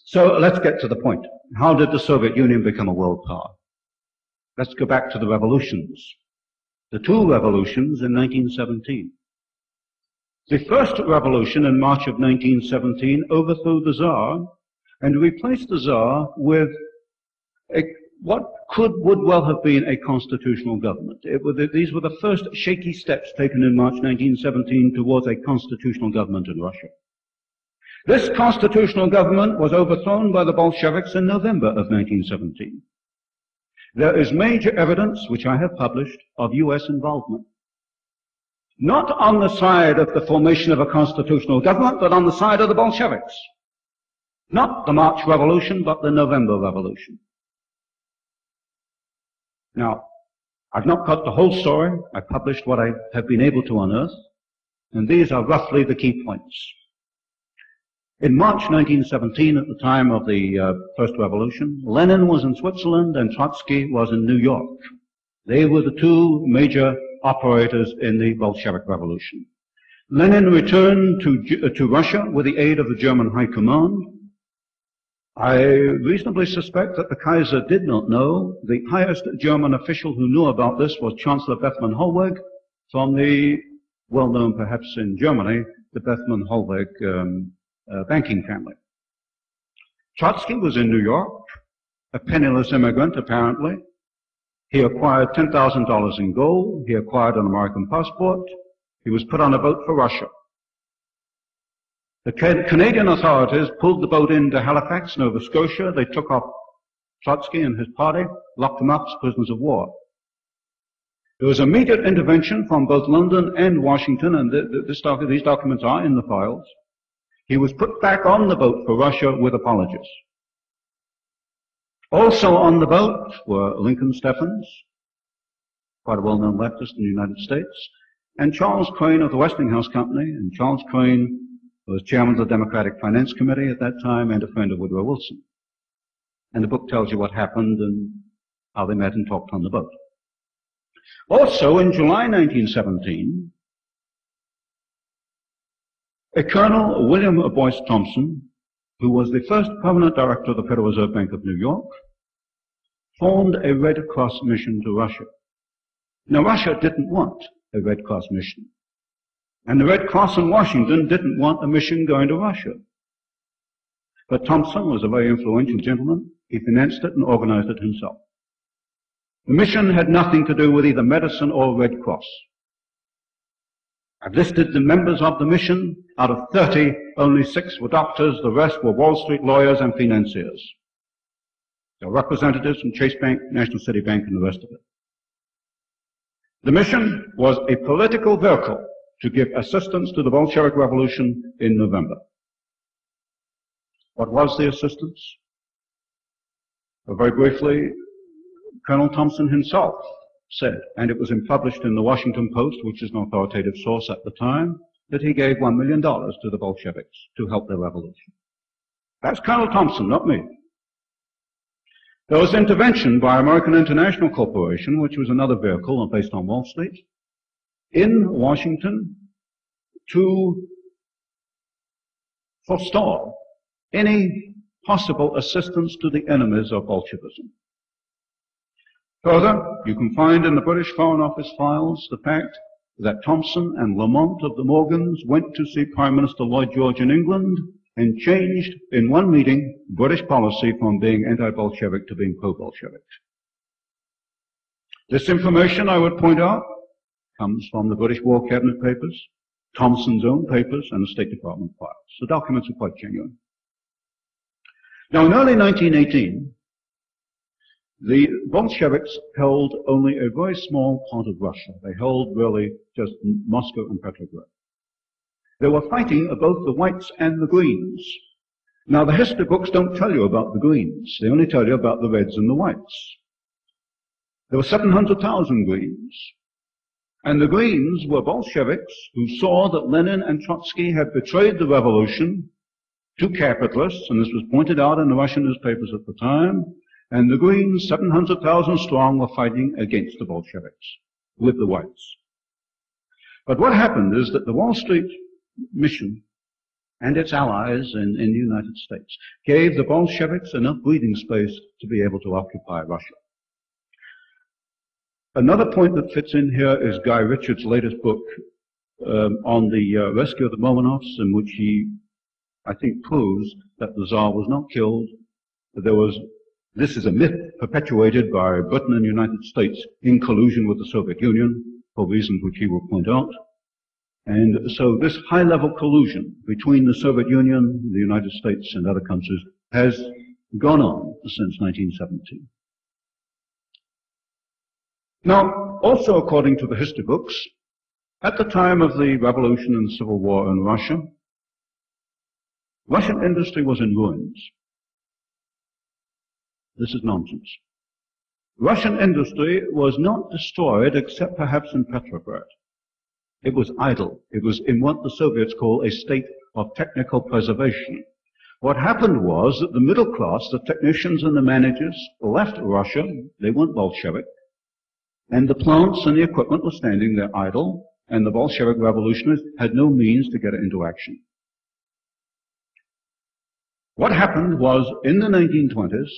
So let's get to the point. How did the Soviet Union become a world power? Let's go back to the revolutions. The two revolutions in 1917. The first revolution in March of 1917 overthrew the Tsar and replaced the Tsar with what would well have been a constitutional government. These were the first shaky steps taken in March 1917 towards a constitutional government in Russia. This constitutional government was overthrown by the Bolsheviks in November of 1917. There is major evidence, which I have published, of U.S. involvement. Not on the side of the formation of a constitutional government, but on the side of the Bolsheviks. Not the March Revolution, but the November Revolution. Now, I've not got the whole story. I published what I have been able to unearth, and these are roughly the key points. In March 1917, at the time of the First Revolution, Lenin was in Switzerland and Trotsky was in New York. They were the two major operators in the Bolshevik Revolution. Lenin returned to Russia with the aid of the German High Command. I reasonably suspect that the Kaiser did not know. The highest German official who knew about this was Chancellor Bethmann Hollweg from the, well known perhaps in Germany, the Bethmann Hollweg banking family. Trotsky was in New York, a penniless immigrant apparently. He acquired $10,000 in gold. He acquired an American passport. He was put on a boat for Russia. The Canadian authorities pulled the boat into Halifax, Nova Scotia. They took off Trotsky and his party, locked them up as prisoners of war. There was immediate intervention from both London and Washington, and these documents are in the files. He was put back on the boat for Russia with apologies. Also on the boat were Lincoln Steffens, quite a well-known leftist in the United States, and Charles Crane of the Westinghouse Company. And Charles Crane was chairman of the Democratic Finance Committee at that time and a friend of Woodrow Wilson. And the book tells you what happened and how they met and talked on the boat. Also in July 1917, a Colonel William Boyce Thompson, who was the first permanent director of the Federal Reserve Bank of New York, formed a Red Cross mission to Russia. Now, Russia didn't want a Red Cross mission. And the Red Cross in Washington didn't want a mission going to Russia. But Thompson was a very influential gentleman. He financed it and organized it himself. The mission had nothing to do with either medicine or Red Cross. I've listed the members of the mission. Out of 30, only 6 were doctors. The rest were Wall Street lawyers and financiers. There were representatives from Chase Bank, National City Bank, and the rest of it. The mission was a political vehicle to give assistance to the Bolshevik Revolution in November. What was the assistance? Well, very briefly, Colonel Thompson himself said, and it was published in the Washington Post, which is an authoritative source at the time, that he gave $1 million to the Bolsheviks to help their revolution. That's Colonel Thompson, not me. There was intervention by American International Corporation, which was another vehicle based on Wall Street, in Washington to forestall any possible assistance to the enemies of Bolshevism. Further, you can find in the British Foreign Office files the fact that Thompson and Lamont of the Morgans went to see Prime Minister Lloyd George in England and changed in one meeting British policy from being anti-Bolshevik to being pro-Bolshevik. This information, I would point out, comes from the British War Cabinet papers, Thompson's own papers, and the State Department files. The documents are quite genuine. Now, in early 1918, the Bolsheviks held only a very small part of Russia. They held really just Moscow and Petrograd. They were fighting both the whites and the greens. Now, the history books don't tell you about the greens. They only tell you about the reds and the whites. There were 700,000 greens. And the greens were Bolsheviks who saw that Lenin and Trotsky had betrayed the revolution to capitalists, and this was pointed out in the Russian newspapers at the time. And the Greens, 700,000 strong, were fighting against the Bolsheviks with the whites. But what happened is that the Wall Street mission and its allies in the United States gave the Bolsheviks enough breathing space to be able to occupy Russia. Another point that fits in here is Guy Richard's latest book on the rescue of the Romanovs, in which he, I think, proves that the Tsar was not killed. This is a myth perpetuated by Britain and the United States in collusion with the Soviet Union, for reasons which he will point out. And so this high-level collusion between the Soviet Union, the United States, and other countries has gone on since 1917. Now, also according to the history books, at the time of the revolution and civil war in Russia, Russian industry was in ruins. This is nonsense. Russian industry was not destroyed except perhaps in Petrograd. It was idle. It was in what the Soviets call a state of technical preservation. What happened was that the middle class, the technicians and the managers, left Russia. They weren't Bolshevik. And the plants and the equipment were standing there idle, and the Bolshevik revolutionists had no means to get it into action. What happened was, in the 1920s,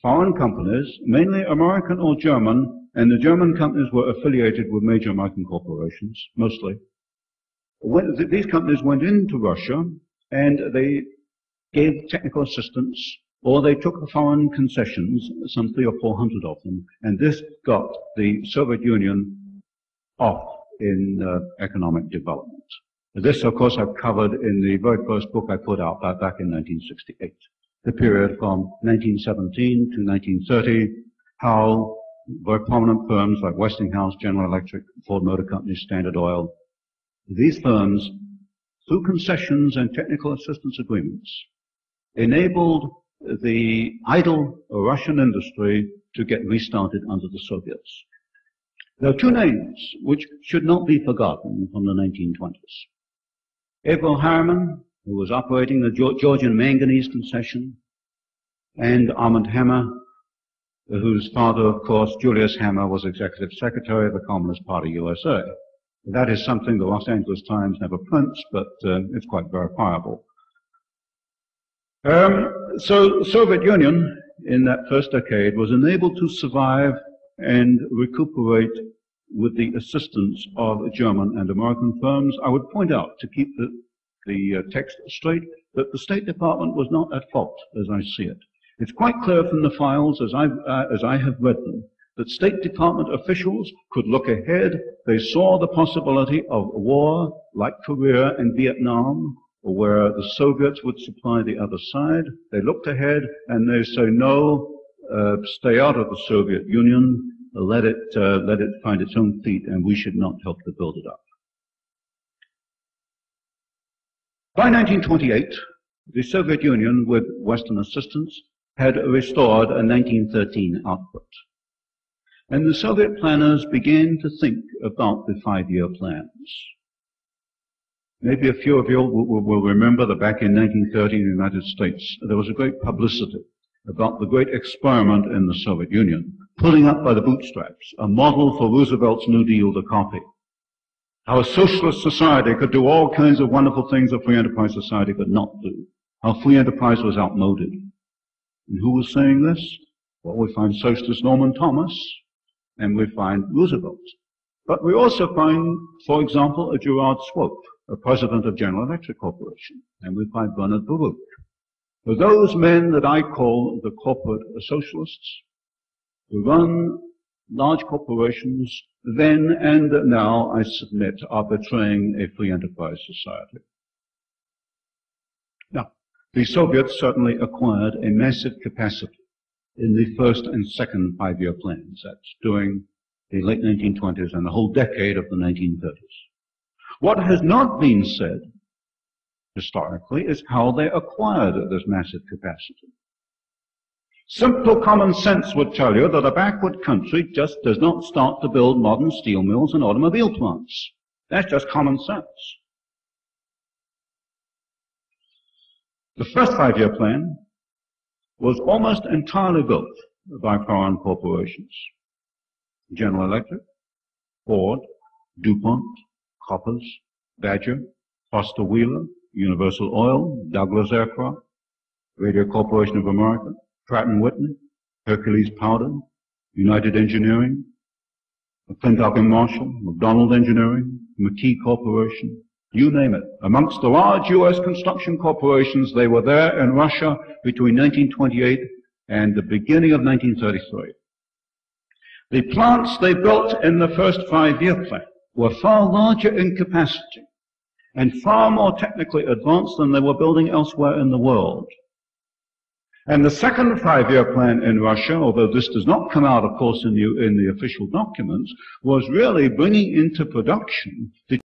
foreign companies, mainly American or German, and the German companies were affiliated with major American corporations, mostly. These companies went into Russia, and they gave technical assistance, or they took foreign concessions, some 300 or 400 of them, and this got the Soviet Union off in economic development. This, of course, I've covered in the very first book I put out back in 1968. The period from 1917 to 1930, how very prominent firms like Westinghouse, General Electric, Ford Motor Company, Standard Oil, these firms, through concessions and technical assistance agreements, enabled the idle Russian industry to get restarted under the Soviets. There are two names which should not be forgotten from the 1920s. Averell Harriman, who was operating the Georgian Manganese concession, and Armand Hammer, whose father, of course, Julius Hammer, was executive secretary of the Communist Party USA. That is something the Los Angeles Times never prints, but it's quite verifiable. So the Soviet Union, in that first decade, was enabled to survive and recuperate with the assistance of German and American firms. I would point out, to keep the text straight, that the State Department was not at fault, as I see it. It's quite clear from the files, as I have read them, that State Department officials could look ahead. They saw the possibility of war like Korea and Vietnam, where the Soviets would supply the other side. They looked ahead and they say, no, stay out of the Soviet Union, let it find its own feet, and we should not help to build it up. By 1928, the Soviet Union, with Western assistance, had restored a 1913 output. And the Soviet planners began to think about the 5-year plans. Maybe a few of you will remember that back in 1930 in the United States, there was a great publicity about the great experiment in the Soviet Union, pulling up by the bootstraps, a model for Roosevelt's New Deal to copy. How a socialist society could do all kinds of wonderful things a free enterprise society could not do. How free enterprise was outmoded. And who was saying this? Well, we find socialist Norman Thomas, and we find Roosevelt. But we also find, for example, a Gerard Swope, a president of General Electric Corporation, and we find Bernard Baruch. For those men that I call the corporate socialists, who run large corporations, then and now, I submit, are betraying a free enterprise society. Now, the Soviets certainly acquired a massive capacity in the first and second 5-year plans. That's during the late 1920s and the whole decade of the 1930s. What has not been said historically is how they acquired this massive capacity. Simple common sense would tell you that a backward country just does not start to build modern steel mills and automobile plants. That's just common sense. The first 5-year plan was almost entirely built by foreign corporations. General Electric, Ford, DuPont, Koppers, Badger, Foster Wheeler, Universal Oil, Douglas Aircraft, Radio Corporation of America, Pratt & Whitney, Hercules Powder, United Engineering, McClintock and Marshall, McDonald Engineering, McKee Corporation, you name it. Amongst the large U.S. construction corporations, they were there in Russia between 1928 and the beginning of 1933. The plants they built in the first 5-year plan were far larger in capacity and far more technically advanced than they were building elsewhere in the world. And the second 5-year plan in Russia, although this does not come out, of course, in the official documents, was really bringing into production the